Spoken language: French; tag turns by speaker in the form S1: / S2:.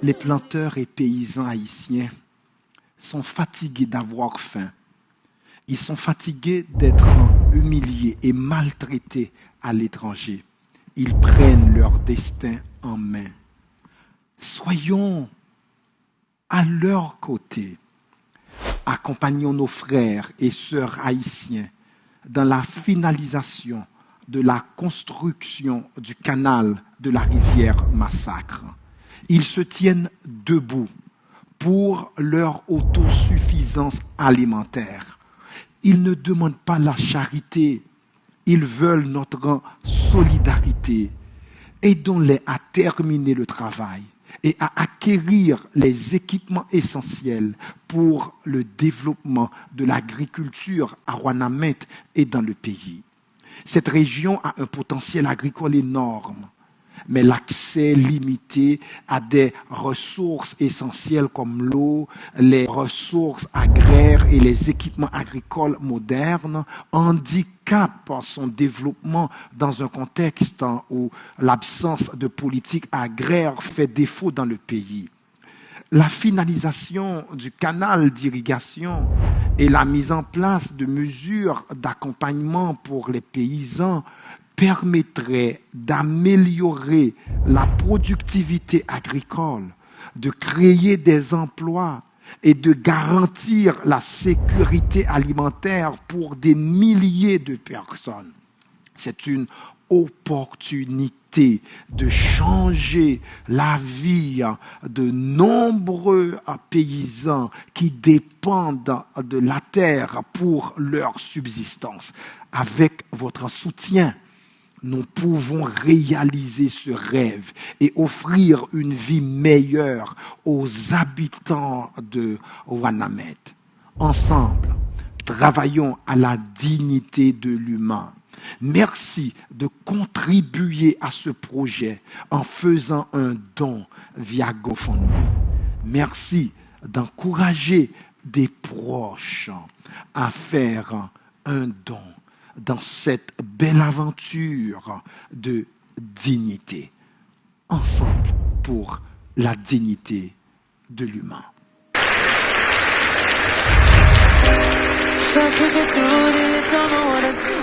S1: Les planteurs et paysans haïtiens sont fatigués d'avoir faim. Ils sont fatigués d'être humiliés et maltraités à l'étranger. Ils prennent leur destin en main. Soyons à leur côté. Accompagnons nos frères et sœurs haïtiens dans la finalisation de la construction du canal de la rivière Massacre. Ils se tiennent debout pour leur autosuffisance alimentaire. Ils ne demandent pas la charité, ils veulent notre solidarité. Aidons-les à terminer le travail et à acquérir les équipements essentiels pour le développement de l'agriculture à Ouanamet et dans le pays. Cette région a un potentiel agricole énorme, mais l'accès limité à des ressources essentielles comme l'eau, les ressources agraires et les équipements agricoles modernes handicapent son développement dans un contexte où l'absence de politique agraire fait défaut dans le pays. La finalisation du canal d'irrigation et la mise en place de mesures d'accompagnement pour les paysans permettrait d'améliorer la productivité agricole, de créer des emplois et de garantir la sécurité alimentaire pour des milliers de personnes. C'est une opportunité de changer la vie de nombreux paysans qui dépendent de la terre pour leur subsistance. Avec votre soutien, nous pouvons réaliser ce rêve et offrir une vie meilleure aux habitants de Ouanamet. Ensemble, travaillons à la dignité de l'humain. Merci de contribuer à ce projet en faisant un don via GoFundMe. Merci d'encourager des proches à faire un don dans cette belle aventure de dignité. Ensemble pour la dignité de l'humain.
S2: Don't know what to do.